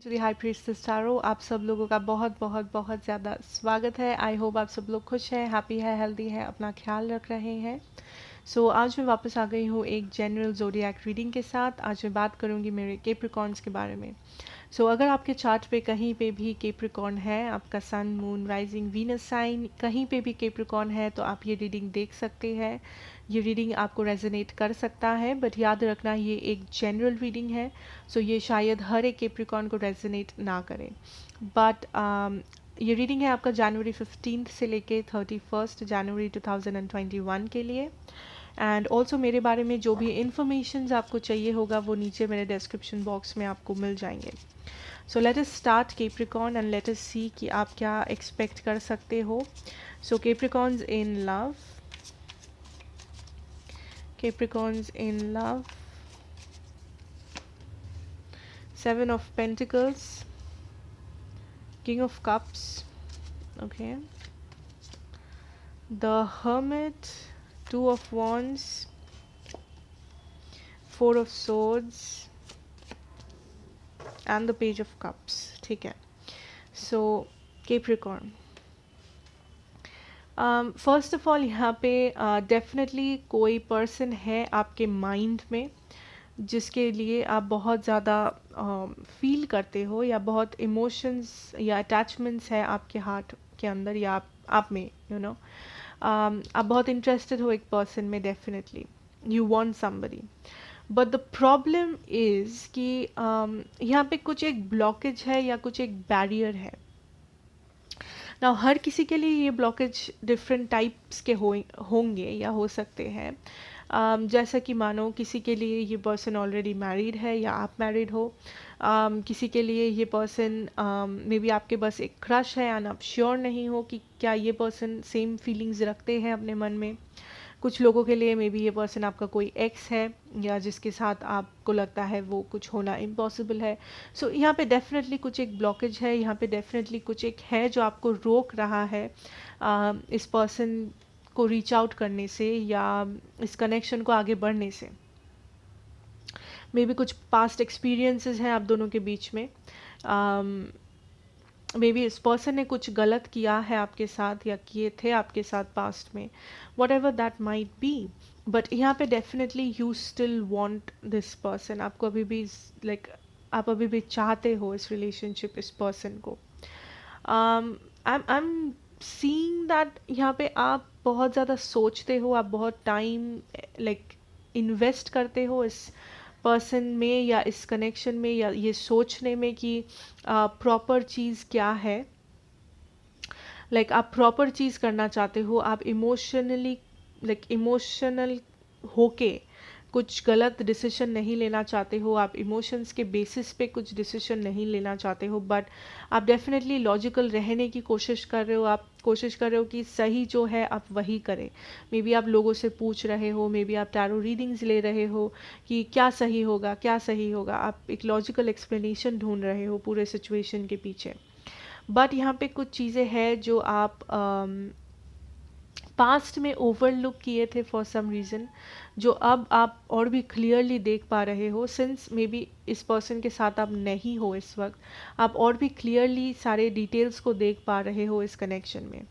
To the high priestess tarot. आप सब लोगों का बहुत बहुत बहुत ज़्यादा स्वागत है। आई होप आप सब लोग खुश हैं, हैप्पी है, हेल्दी है, अपना ख्याल रख रहे हैं। आज मैं वापस आ गई हूँ एक जनरल ज़ोडिएक रीडिंग के साथ। आज मैं बात करूँगी मेरे कैप्रिकॉर्न्स के बारे में। अगर आपके चार्ट पे कहीं पे भी कैप्रिकॉर्न है, आपका सन, मून, राइजिंग, वीनस साइन कहीं पे भी कैप्रिकॉर्न है, तो आप ये रीडिंग देख सकते हैं। ये रीडिंग आपको रेजोनेट कर सकता है, बट याद रखना ये एक जनरल रीडिंग है। ये शायद हर एक कैप्रिकॉर्न को रेजोनेट ना करे, बट ये रीडिंग है आपका जनवरी 15 से लेके 31 जनवरी 2021 के लिए। एंड ऑल्सो मेरे बारे में जो भी इंफॉर्मेशन आपको चाहिए होगा वो नीचे मेरे डिस्क्रिप्शन बॉक्स में आपको मिल जाएंगे। Let us start Capricorn and let us see कि आप क्या एक्सपेक्ट कर सकते हो। Capricorns in love, Capricorns in love, 7 of Pentacles, King of Cups, okay, the Hermit, 2 of Wands, 4 of Swords and the Page of Cups। ठीक है, Capricorn, first of all यहाँ पे डेफिनेटली कोई पर्सन है आपके माइंड में जिसके लिए आप बहुत ज़्यादा फील करते हो, या बहुत इमोशंस या अटैचमेंट्स है आपके हार्ट के अंदर, या आप में आप बहुत इंटरेस्टेड हो एक पर्सन में। Definitely you want somebody, but the problem is कि यहाँ पे कुछ एक ब्लॉकेज है या कुछ एक बैरियर है। ना हर किसी के लिए ये ब्लॉकेज डिफरेंट टाइप्स के होंगे या हो सकते हैं। जैसा कि मानो किसी के लिए ये पर्सन ऑलरेडी मैरिड है या आप मैरिड हो, किसी के लिए ये पर्सन मे बी आपके बस एक क्रश है एंड आप श्योर नहीं हो कि क्या ये पर्सन सेम फीलिंग्स रखते हैं अपने मन में। कुछ लोगों के लिए मे बी ये पर्सन आपका कोई एक्स है या जिसके साथ आपको लगता है वो कुछ होना इम्पॉसिबल है। यहाँ पे डेफिनेटली कुछ एक ब्लॉकेज है, यहाँ पे डेफिनेटली कुछ एक है जो आपको रोक रहा है इस पर्सन को रीच आउट करने से या इस कनेक्शन को आगे बढ़ने से। मे बी कुछ पास्ट एक्सपीरियंसेस हैं आप दोनों के बीच में। मे बी इस पर्सन ने कुछ गलत किया है आपके साथ या किए थे आपके साथ पास्ट में, what ever that might be. But यहाँ पे definitely you still want this person. आपको अभी भी आप अभी भी चाहते हो इस रिलेशनशिप, इस पर्सन को। आई एम सीइंग दैट यहाँ पे आप बहुत ज़्यादा सोचते हो, आप बहुत टाइम इन्वेस्ट करते हो इस पर्सन में या इस कनेक्शन में, या ये सोचने में कि प्रॉपर चीज़ क्या है। आप प्रॉपर चीज़ करना चाहते हो, आप इमोशनल होके कुछ गलत डिसीजन नहीं लेना चाहते हो, आप इमोशंस के बेसिस पे कुछ डिसीजन नहीं लेना चाहते हो, बट आप डेफिनेटली लॉजिकल रहने की कोशिश कर रहे हो। आप कोशिश कर रहे हो कि सही जो है आप वही करें। मे बी आप लोगों से पूछ रहे हो, मे बी आप टैरो रीडिंग्स ले रहे हो कि क्या सही होगा, क्या सही होगा। आप एक लॉजिकल एक्सप्लेनेशन ढूंढ रहे हो पूरे सिचुएशन के पीछे। बट यहाँ पे कुछ चीज़ें हैं जो आप पास्ट में ओवरलुक किए थे फॉर सम रीज़न, जो अब आप और भी क्लियरली देख पा रहे हो। सिंस मे बी इस पर्सन के साथ आप नहीं हो इस वक्त, आप और भी क्लियरली सारे डिटेल्स को देख पा रहे हो इस कनेक्शन में।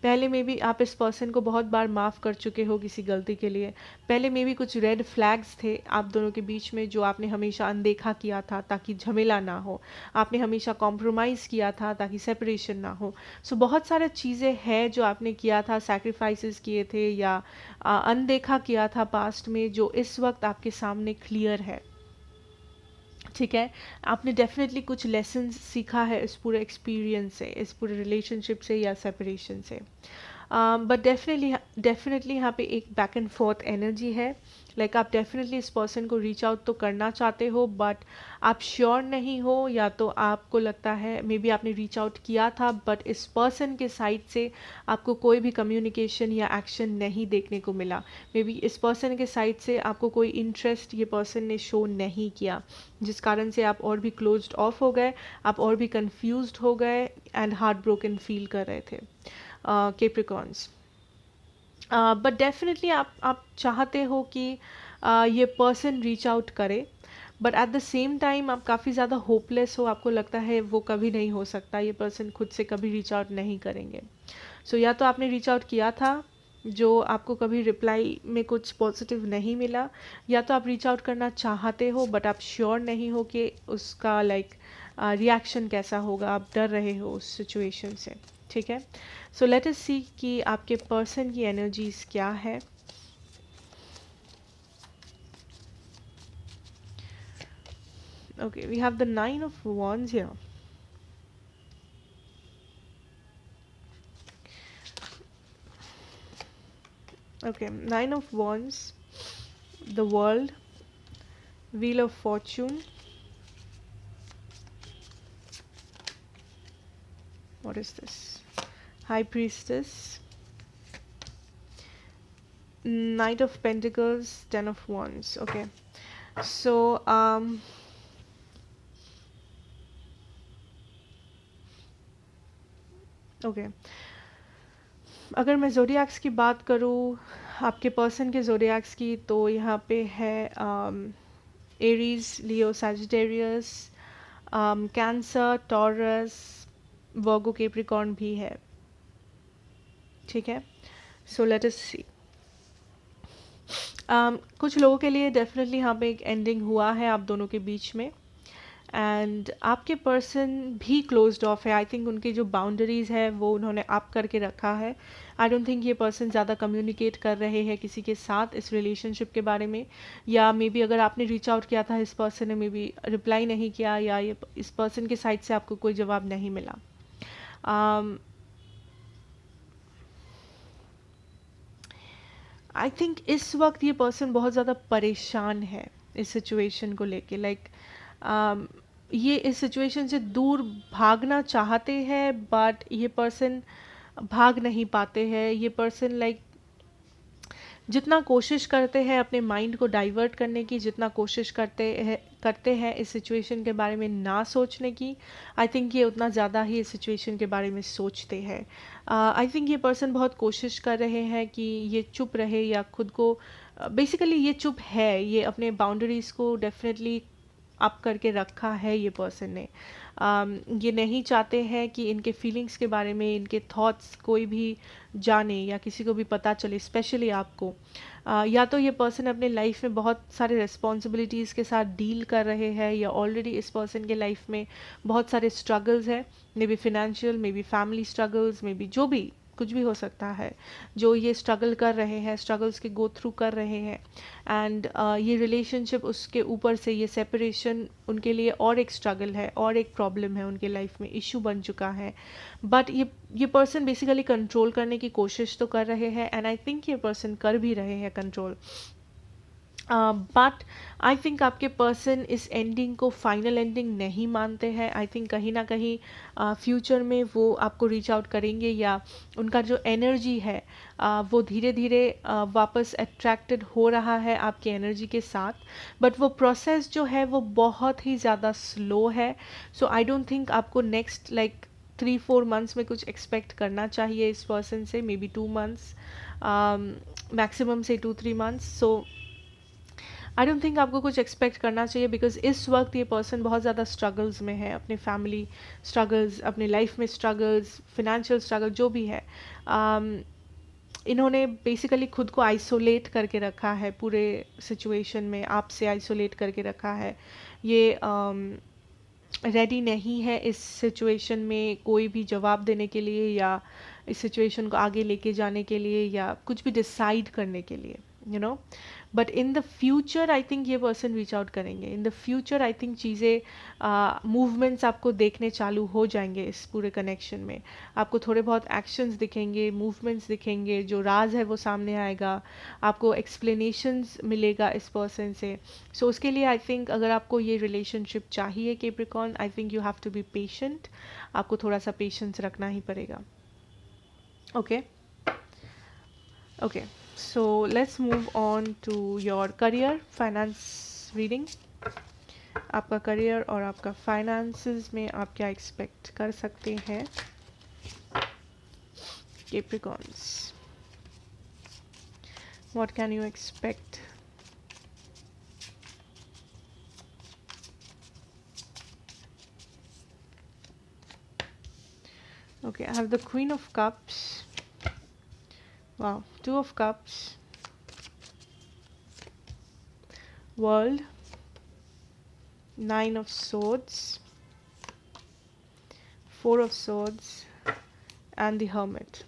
पहले में भी आप इस पर्सन को बहुत बार माफ़ कर चुके हो किसी गलती के लिए। पहले में भी कुछ रेड फ्लैग्स थे आप दोनों के बीच में जो आपने हमेशा अनदेखा किया था ताकि झमेला ना हो। आपने हमेशा कॉम्प्रोमाइज़ किया था ताकि सेपरेशन ना हो। बहुत सारे चीज़ें हैं जो आपने किया था, सैक्रिफाइसेस किए थे या अनदेखा किया था पास्ट में, जो इस वक्त आपके सामने क्लियर है। ठीक है, आपने डेफिनेटली कुछ लेसन्स सीखा है इस पूरे एक्सपीरियंस से, इस पूरे रिलेशनशिप से या सेपरेशन से। बट डेफिनेटली यहाँ पे एक बैक एंड फोर्थ एनर्जी है। आप डेफिनेटली इस पर्सन को रीच आउट तो करना चाहते हो, बट आप श्योर नहीं हो, या तो आपको लगता है मे बी आपने रीच आउट किया था बट इस पर्सन के साइड से आपको कोई भी कम्युनिकेशन या एक्शन नहीं देखने को मिला। मे बी इस पर्सन के साइड से आपको कोई इंटरेस्ट ये पर्सन ने शो नहीं किया, जिस कारण से आप और भी क्लोज्ड ऑफ हो गए, आप और भी कंफ्यूज्ड हो गए एंड हार्ट ब्रोकन फील कर रहे थे कैप्रिकॉर्न्स। बट डेफिनेटली आप चाहते हो कि ये पर्सन रीच आउट करे, but at the same time आप काफ़ी ज़्यादा होपलेस हो, आपको लगता है वो कभी नहीं हो सकता, ये पर्सन खुद से कभी रीच आउट नहीं करेंगे। सो या तो आपने रीच आउट किया था जो आपको कभी रिप्लाई में कुछ पॉजिटिव नहीं मिला, या तो आप रीच आउट करना चाहते हो बट आप श्योर नहीं हो कि उसका रिएक्शन कैसा होगा, आप डर रहे हो उस सिचुएशन से। ठीक है, सो लेट अस सी कि आपके पर्सन की एनर्जीज क्या है। Okay, we have the 9 of wands here. Okay, 9 of wands, the world, wheel of fortune, what is this, high priestess, knight of pentacles, 10 of wands. Okay, so okay, अगर मैं zodiacs की बात करूँ, आपके person के zodiacs की, तो यहाँ पे है एरीज, लियो, सैजिटेरियस, कैंसर, टॉरस, वर्गो, कैप्रिकॉर्न भी है। ठीक है, सो लेट अस सी। कुछ लोगों के लिए डेफिनेटली यहाँ पे एक एंडिंग हुआ है आप दोनों के बीच में, एंड आपके पर्सन भी क्लोज्ड ऑफ है। आई थिंक उनकी जो बाउंड्रीज है वो उन्होंने अप करके रखा है। आई डोंट थिंक ये पर्सन ज़्यादा कम्युनिकेट कर रहे हैं किसी के साथ इस रिलेशनशिप के बारे में, या मे बी अगर आपने रीच आउट किया था, इस पर्सन ने मे बी रिप्लाई नहीं किया, या ये इस पर्सन के साइड से आपको कोई जवाब नहीं मिला। आई थिंक इस वक्त ये पर्सन बहुत ज़्यादा परेशान है इस सिचुएशन को लेके। ये इस सिचुएशन से दूर भागना चाहते हैं बट ये पर्सन भाग नहीं पाते हैं। ये पर्सन जितना कोशिश करते हैं अपने माइंड को डाइवर्ट करने की, जितना कोशिश करते हैं इस सिचुएशन के बारे में ना सोचने की, आई थिंक ये उतना ज़्यादा ही इस सिचुएशन के बारे में सोचते हैं। आई थिंक ये पर्सन बहुत कोशिश कर रहे हैं कि ये चुप रहे या खुद को बेसिकली ये चुप है, ये अपने बाउंड्रीज़ को डेफिनेटली अप करके रखा है ये पर्सन ने। ये नहीं चाहते हैं कि इनके फीलिंग्स के बारे में, इनके थॉट्स कोई भी जाने या किसी को भी पता चले, स्पेशली आपको। या तो ये पर्सन अपने लाइफ में बहुत सारे रिस्पॉन्सिबिलिटीज़ के साथ डील कर रहे हैं, या ऑलरेडी इस पर्सन के लाइफ में बहुत सारे स्ट्रगल्स हैं, may be financial, may be family struggles, may be जो भी कुछ भी हो सकता है, जो ये स्ट्रगल कर रहे हैं, स्ट्रगल्स के गो थ्रू कर रहे हैं। एंड ये रिलेशनशिप, उसके ऊपर से ये सेपरेशन उनके लिए और एक स्ट्रगल है, और एक प्रॉब्लम है, उनके लाइफ में इशू बन चुका है। बट ये पर्सन बेसिकली कंट्रोल करने की कोशिश तो कर रहे हैं, एंड आई थिंक ये पर्सन कर भी रहे हैं कंट्रोल। बट आई थिंक आपके पर्सन इस एंडिंग को फाइनल एंडिंग नहीं मानते हैं। आई थिंक कहीं ना कहीं फ्यूचर में वो आपको रीच आउट करेंगे, या उनका जो एनर्जी है वो धीरे धीरे वापस अट्रैक्टेड हो रहा है आपकी एनर्जी के साथ। बट वो प्रोसेस जो है वो बहुत ही ज़्यादा स्लो है। सो आई डोंट थिंक आपको नेक्स्ट 3-4 मंथ्स में कुछ एक्सपेक्ट करना चाहिए इस पर्सन से, मे बी 2 मंथ्स, मैक्सिमम से 2-3 months. So I don't think आपको कुछ एक्सपेक्ट करना चाहिए, बिकॉज इस वक्त ये पर्सन बहुत ज़्यादा स्ट्रगल्स में है, अपने फैमिली स्ट्रगल्स, अपने लाइफ में स्ट्रगल्स, फिनेंशियल स्ट्रगल जो भी है। इन्होंने बेसिकली खुद को आइसोलेट करके रखा है पूरे सिचुएशन में, आपसे आइसोलेट करके रखा है। ये रेडी नहीं है इस सिचुएशन में कोई भी जवाब देने के लिए, या इस सिचुएशन को आगे लेके जाने के लिए, या कुछ भी डिसाइड करने के लिए, you know. But in the future I think ये पर्सन रीच आउट करेंगे। In the future I think चीज़ें, मूवमेंट्स आपको देखने चालू हो जाएंगे इस पूरे कनेक्शन में। आपको थोड़े बहुत एक्शंस दिखेंगे, मूवमेंट्स दिखेंगे, जो राज है वो सामने आएगा, आपको एक्सप्लेनेशंस मिलेगा इस पर्सन से। सो उसके लिए आई थिंक अगर आपको ये रिलेशनशिप चाहिए Capricorn, I think you have to be patient. आपको थोड़ा सा पेशेंस रखना ही पड़ेगा। Okay okay, so let's move on to your career finance reading. आपका करियर और आपका फाइनेंसेस में आप क्या एक्सपेक्ट कर सकते हैं Capricorns? What can you expect? Okay, I have the Queen of Cups. Wow, Two of Cups, World, Nine of Swords, Four of Swords, and the Hermit.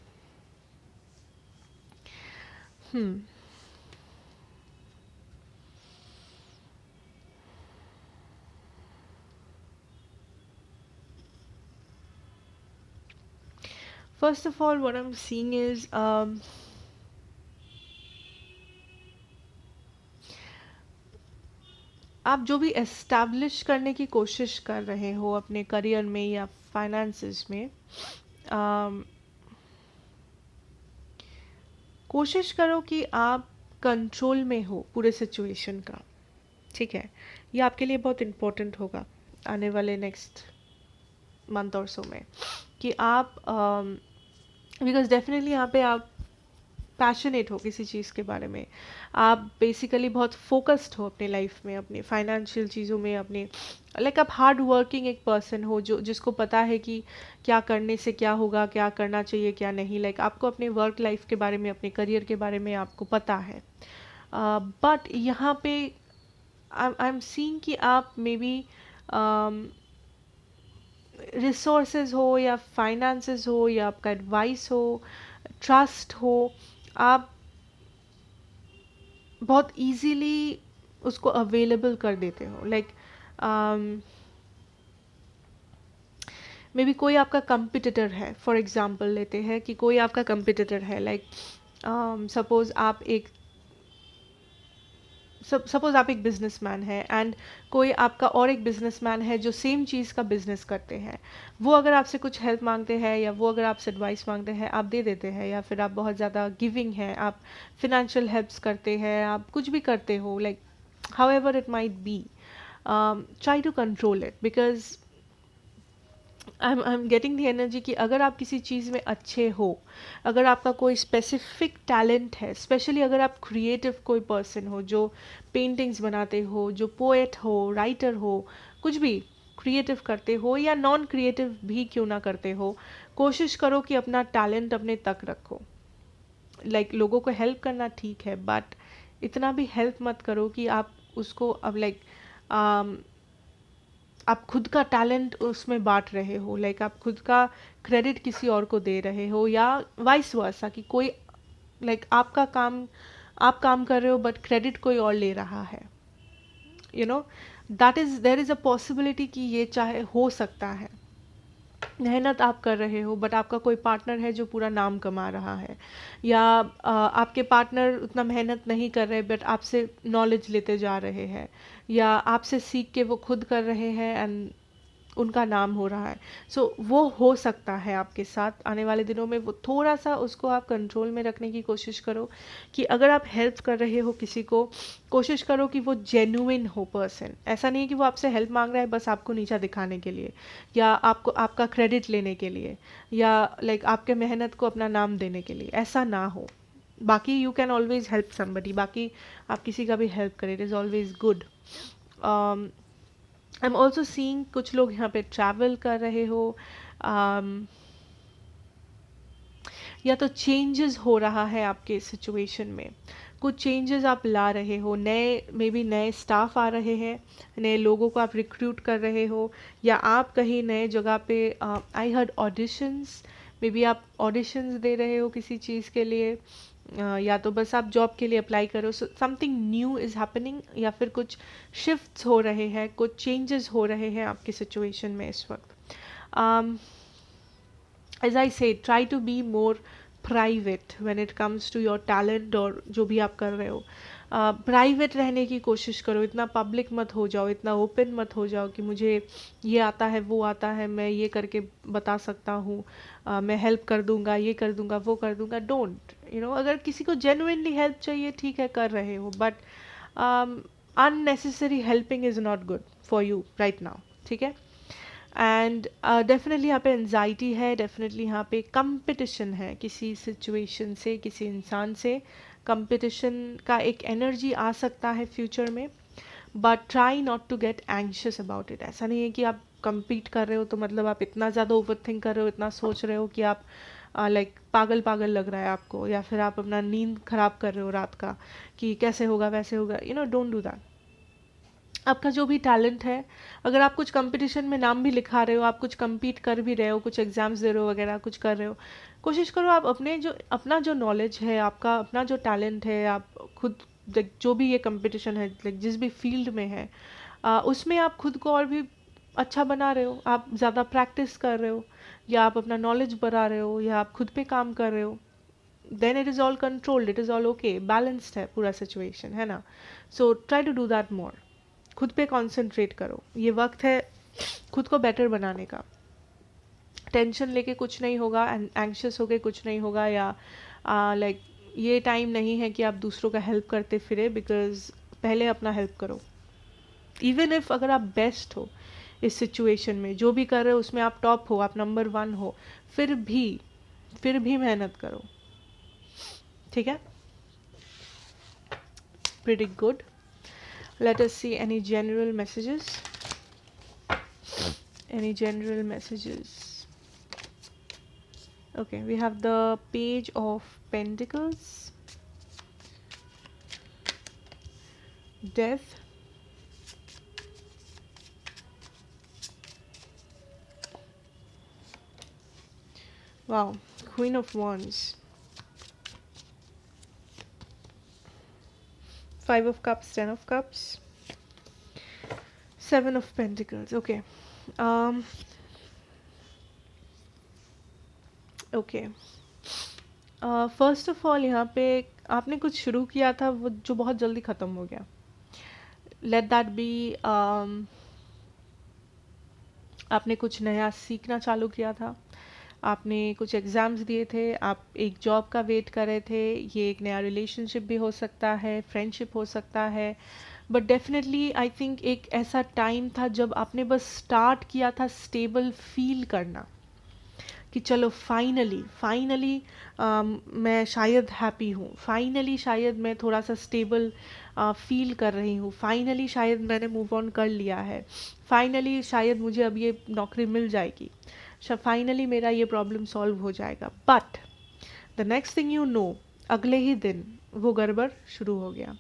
First of all, what I'm seeing is आप जो भी establish करने की कोशिश कर रहे हो अपने करियर में या फाइनेंसेस में, कोशिश करो कि आप कंट्रोल में हो पूरे सिचुएशन का, ठीक है। ये आपके लिए बहुत इम्पोर्टेंट होगा आने वाले नेक्स्ट मंथ और सो में, कि आप बिकॉज डेफिनेटली यहाँ पे आप पैशनेट हो किसी चीज़ के बारे में, आप बेसिकली बहुत फोकस्ड हो अपने लाइफ में, अपने फाइनेंशियल चीज़ों में, अपने लाइक आप हार्ड वर्किंग एक पर्सन हो जो जिसको पता है कि क्या करने से क्या होगा, क्या करना चाहिए क्या नहीं, लाइक आपको अपने वर्क लाइफ के बारे में, अपने करियर के बारे में आपको पता है। बट यहाँ पे आई एम सीइंग कि आप मे बी रिसोर्सेज हो या फाइनेंसेस हो या आपका एडवाइस हो, ट्रस्ट हो, आप बहुत इजीली उसको अवेलेबल कर देते हो। लाइक मे बी कोई आपका कंपिटिटर है, फॉर एग्जांपल लेते हैं कि कोई आपका कंपिटिटर है, लाइक सपोज आप एक बिजनेसमैन है एंड कोई आपका और एक बिजनेसमैन है जो सेम चीज़ का बिजनेस करते हैं। वो अगर आपसे कुछ हेल्प मांगते हैं या वो अगर आपसे एडवाइस मांगते हैं, आप दे देते हैं, या फिर आप बहुत ज़्यादा गिविंग हैं, आप फिनेंशियल हेल्प्स करते हैं, आप कुछ भी करते हो, like however it might be, try to control it, because I am getting the energy कि अगर आप किसी चीज़ में अच्छे हो, अगर आपका कोई स्पेसिफिक टैलेंट है, स्पेशली अगर आप क्रिएटिव कोई पर्सन हो जो पेंटिंग्स बनाते हो, जो पोएट हो, राइटर हो, कुछ भी क्रिएटिव करते हो या नॉन क्रिएटिव भी क्यों ना करते हो, कोशिश करो कि अपना टैलेंट अपने तक रखो। लाइक लोगों को हेल्प करना ठीक है, बट इतना भी हेल्प मत करो कि आप उसको अब लाइक आप खुद का टैलेंट उसमें बांट रहे हो, लाइक आप खुद का क्रेडिट किसी और को दे रहे हो, या वाइस वर्सा कि कोई लाइक आप काम कर रहे हो बट क्रेडिट कोई और ले रहा है। You know there is a possibility कि ये चाहे हो सकता है, मेहनत आप कर रहे हो बट आपका कोई पार्टनर है जो पूरा नाम कमा रहा है, या आपके पार्टनर उतना मेहनत नहीं कर रहे बट आपसे नॉलेज लेते जा रहे हैं, या आपसे सीख के वो खुद कर रहे हैं एंड उनका नाम हो रहा है। सो वो हो सकता है आपके साथ आने वाले दिनों में। वो थोड़ा सा उसको आप कंट्रोल में रखने की कोशिश करो कि अगर आप हेल्प कर रहे हो किसी को, कोशिश करो कि वो जेन्युइन हो पर्सन। ऐसा नहीं है कि वो आपसे हेल्प मांग रहा है बस आपको नीचा दिखाने के लिए, या आपको आपका क्रेडिट लेने के लिए, या लाइक आपके मेहनत को अपना नाम देने के लिए, ऐसा ना हो। बाकी you can always help somebody, बाकी आप किसी का भी हेल्प करें, it is always good. I am also seeing कुछ लोग यहाँ पे ट्रैवल कर रहे हो, या तो चेंजेस हो रहा है आपके सिचुएशन में, कुछ चेंजेस आप ला रहे हो, नए मे बी नए स्टाफ आ रहे हैं, नए लोगों को आप रिक्रूट कर रहे हो, या आप कहीं नए जगह पे I heard auditions, may be आप ऑडिशंस दे रहे हो किसी चीज़ के लिए, या तो बस आप जॉब के लिए अप्लाई करो। So something new is happening, या फिर कुछ शिफ्ट्स हो रहे हैं, कुछ चेंजेस हो रहे हैं आपकी सिचुएशन में इस वक्त। As I say try to be more private when it comes to your talent, और जो भी आप कर रहे हो प्राइवेट रहने की कोशिश करो, इतना पब्लिक मत हो जाओ, इतना ओपन मत हो जाओ कि मुझे ये आता है वो आता है, मैं ये करके बता सकता हूँ, मैं हेल्प कर दूंगा, ये कर दूंगा, वो कर दूंगा। डोंट, अगर किसी को जेन्युइनली हेल्प चाहिए ठीक है कर रहे हो, but unnecessary helping is not good for you right now, ठीक है। एंड डेफिनेटली यहाँ पे एनजाइटी है, डेफिनेटली यहाँ पे कंपटीशन है किसी सिचुएशन से, किसी इंसान से कंपटीशन का एक एनर्जी आ सकता है फ्यूचर में, but try not to get anxious about it. ऐसा नहीं है कि आप compete कर रहे हो तो मतलब आप इतना ज़्यादा ओवर थिंक कर रहे हो, इतना सोच रहे हो कि आप लाइक पागल पागल लग रहा है आपको, या फिर आप अपना नींद खराब कर रहे हो रात का कि कैसे होगा वैसे होगा। Don't do that. आपका जो भी टैलेंट है, अगर आप कुछ कंपटीशन में नाम भी लिखा रहे हो, आप कुछ compete कर भी रहे हो, कुछ एग्जाम्स दे रहे हो वगैरह कुछ कर रहे हो, कोशिश करो आप अपना जो नॉलेज है, आपका अपना जो टैलेंट है, आप खुद जो भी ये कंपटीशन है, जिस भी फील्ड में है, उसमें आप खुद को और भी अच्छा बना रहे हो, आप ज़्यादा प्रैक्टिस कर रहे हो, या आप अपना नॉलेज बढ़ा रहे हो, या आप खुद पे काम कर रहे हो, then it is all controlled, it is all okay, balanced है पूरा सिचुएशन, है ना। So try to do that more. खुद पे कंसंट्रेट करो, ये वक्त है खुद को बेटर बनाने का। टेंशन लेके कुछ नहीं होगा, एंग्शियस होके कुछ नहीं होगा, या लाइक ये टाइम नहीं है कि आप दूसरों का हेल्प करते फिरे, बिकॉज पहले अपना हेल्प करो। इवन इफ अगर आप बेस्ट हो इस सिचुएशन में, जो भी कर रहे हो उसमें आप टॉप हो, आप नंबर 1 हो, फिर भी मेहनत करो, ठीक है। Pretty good. Let us see any general messages. Any general messages? Okay, we have the Page of Pentacles, Death, wow, Queen of Wands, 5 of Cups, 10 of Cups, 7 of Pentacles. Okay. Okay, first of all यहाँ पे आपने कुछ शुरू किया था वो जो बहुत जल्दी ख़त्म हो गया। लेट दैट बी, आपने कुछ नया सीखना चालू किया था, आपने कुछ एग्ज़ाम्स दिए थे, आप एक जॉब का वेट कर रहे थे, ये एक नया रिलेशनशिप भी हो सकता है, फ्रेंडशिप हो सकता है, बट डेफिनेटली आई थिंक एक ऐसा टाइम था जब आपने बस स्टार्ट किया था स्टेबल फील करना कि चलो फाइनली मैं शायद हैप्पी हूँ, फाइनली शायद मैं थोड़ा सा स्टेबल फील कर रही हूँ, फाइनली शायद मैंने मूव ऑन कर लिया है, फाइनली शायद मुझे अब ये नौकरी मिल जाएगी, फाइनली मेरा ये प्रॉब्लम सॉल्व हो जाएगा। But the next thing you know, अगले ही दिन वो गड़बड़ शुरू हो गया,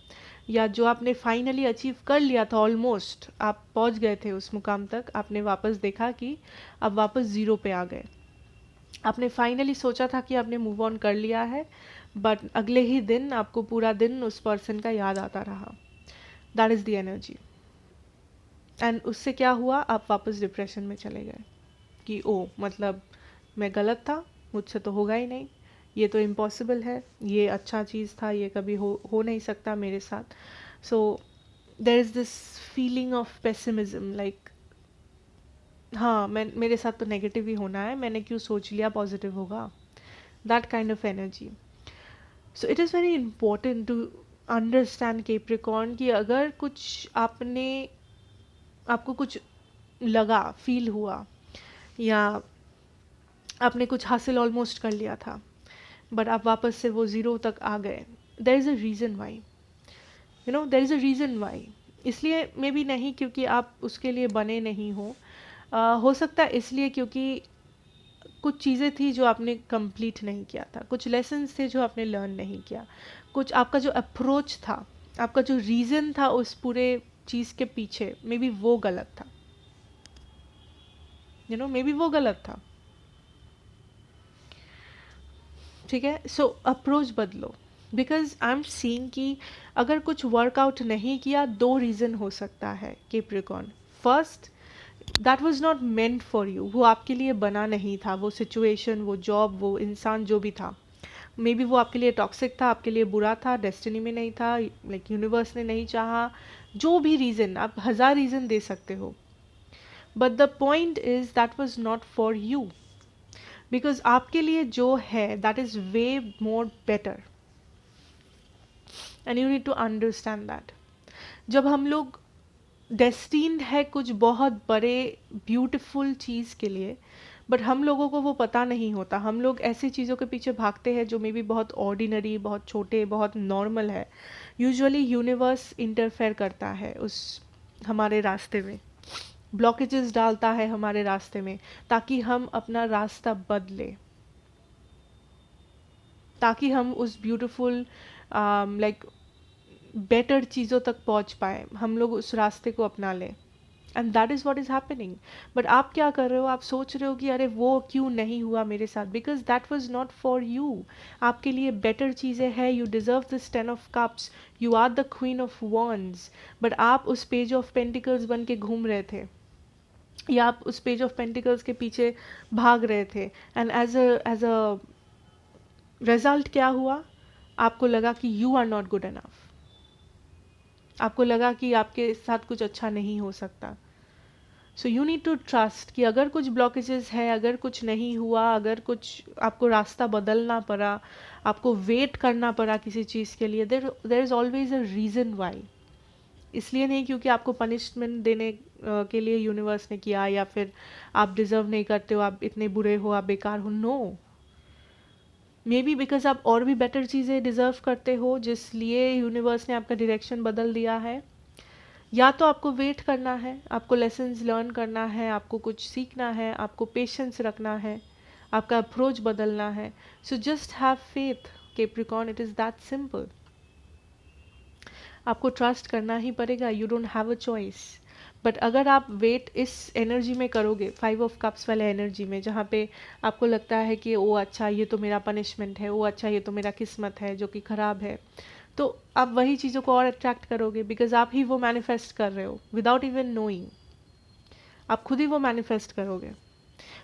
या जो आपने फाइनली अचीव कर लिया था, ऑलमोस्ट आप पहुंच गए थे उस मुकाम तक, आपने वापस देखा कि अब वापस ज़ीरो पे आ गए। आपने फाइनली सोचा था कि आपने मूव ऑन कर लिया है, बट अगले ही दिन आपको पूरा दिन उस पर्सन का याद आता रहा। That is the energy. And उससे क्या हुआ, आप वापस डिप्रेशन में चले गए कि ओ मतलब मैं गलत था, मुझसे तो होगा ही नहीं, ये तो इम्पॉसिबल है, ये अच्छा चीज़ था, ये कभी हो नहीं सकता मेरे साथ। So there is this feeling of pessimism, like हाँ मेरे साथ तो नेगेटिव ही होना है, मैंने क्यों सोच लिया पॉजिटिव होगा, that kind of energy. So it is very important to understand Capricorn कि अगर कुछ आपको कुछ लगा, फील हुआ, या आपने कुछ हासिल ऑलमोस्ट कर लिया था, बट आप वापस से वो ज़ीरो तक आ गए, there is a reason why, there is a reason why. इसलिए मे बी नहीं क्योंकि आप उसके लिए बने नहीं हो सकता है इसलिए क्योंकि कुछ चीज़ें थी जो आपने कंप्लीट नहीं किया था, कुछ लेसन्स थे जो आपने लर्न नहीं किया, कुछ आपका जो अप्रोच था, आपका जो रीज़न था उस पूरे चीज़ के पीछे, मे बी वो गलत था, मे बी वो गलत था, ठीक है। सो अप्रोच बदलो, बिकॉज आई एम सीइंग कि अगर कुछ वर्कआउट नहीं किया, 2 रीज़न हो सकता है Capricorn. First, that was not meant for you, वो आपके लिए बना नहीं था, वो सिचुएशन, वो जॉब, वो इंसान जो भी था, मे बी वो आपके लिए टॉक्सिक था, आपके लिए बुरा था, डेस्टिनी में नहीं था, लाइक यूनिवर्स ने नहीं चाहा, जो भी रीज़न, आप 1000 रीज़न दे सकते हो, but the point is that was not for you, because आपके लिए जो है that is way more better, and you need to understand that. जब हम लोग डेस्टिन्ड है कुछ बहुत बड़े ब्यूटीफुल चीज़ के लिए, बट हम लोगों को वो पता नहीं होता, हम लोग ऐसी चीज़ों के पीछे भागते हैं जो मे बी बहुत ऑर्डिनरी, बहुत छोटे, बहुत नॉर्मल है। यूजुअली यूनिवर्स इंटरफेयर करता है उस हमारे रास्ते में, ब्लॉकेजेस डालता है हमारे रास्ते में, ताकि हम अपना रास्ता बदले, ताकि हम उस ब्यूटीफुल लाइक बेटर चीज़ों तक पहुंच पाए, हम लोग उस रास्ते को अपना लें। And that is what is happening. But आप क्या कर रहे हो, आप सोच रहे हो कि अरे वो क्यों नहीं हुआ मेरे साथ, because that was not for you. आपके लिए बेटर चीज़ें हैं, you deserve this 10 of Cups, you are the queen of wands. But आप उस पेज ऑफ पेंटिकल्स बन के घूम रहे थे, या आप उस पेज ऑफ पेंटिकल्स के पीछे भाग रहे थे, एंड एज अ रिजल्ट क्या हुआ, आपको लगा कि you are not good enough, आपको लगा कि आपके साथ कुछ अच्छा नहीं हो सकता। So you need to trust कि अगर कुछ ब्लॉकेजेस है, अगर कुछ नहीं हुआ, अगर कुछ आपको रास्ता बदलना पड़ा, आपको वेट करना पड़ा किसी चीज़ के लिए, there is always a reason why. इसलिए नहीं क्योंकि आपको पनिशमेंट देने के लिए यूनिवर्स ने किया, या फिर आप डिज़र्व नहीं करते हो, आप इतने बुरे हो, आप बेकार हो। नो, मे बी बिकॉज आप और भी बेटर चीज़ें डिज़र्व करते हो, जिसलिए यूनिवर्स ने आपका डायरेक्शन बदल दिया है। या तो आपको वेट करना है, आपको लेसन्स लर्न करना है, आपको कुछ सीखना है, आपको पेशेंस रखना है, आपका अप्रोच बदलना है। So just have faith Capricorn, it is that simple. आपको ट्रस्ट करना ही पड़ेगा, you don't have a choice. But अगर आप वेट इस एनर्जी में करोगे, 5 of Cups वाले एनर्जी में, जहाँ पे आपको लगता है कि ओ अच्छा ये तो मेरा पनिशमेंट है, ओ अच्छा ये तो मेरा किस्मत है जो कि ख़राब है, तो आप वही चीज़ों को और अट्रैक्ट करोगे, बिकॉज आप ही वो मैनिफेस्ट कर रहे हो विदाउट इवन नोइंग। आप खुद ही वो मैनिफेस्ट करोगे।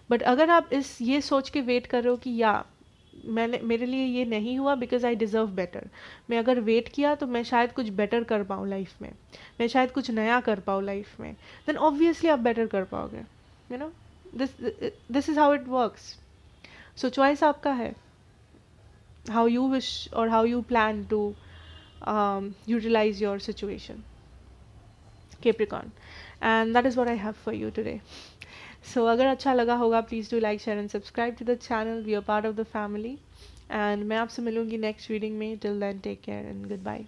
बट अगर आप ये सोच के वेट कर रहे हो कि या मेरे लिए ये नहीं हुआ बिकॉज आई डिज़र्व बेटर, मैं अगर वेट किया तो मैं शायद कुछ बेटर कर पाऊँ लाइफ में, मैं शायद कुछ नया कर पाऊँ लाइफ में, देन ऑब्वियसली आप बेटर कर पाओगे। You know, this this is how it works. So choice आपका है, हाउ यू विश और how you plan to utilize your situation, Capricorn. And that is what I have for you today. So अगर अच्छा लगा होगा, please do like, share and subscribe to the channel, be a part of the family. And मैं आपसे मिलूंगी next reading में. Till then, take care and goodbye.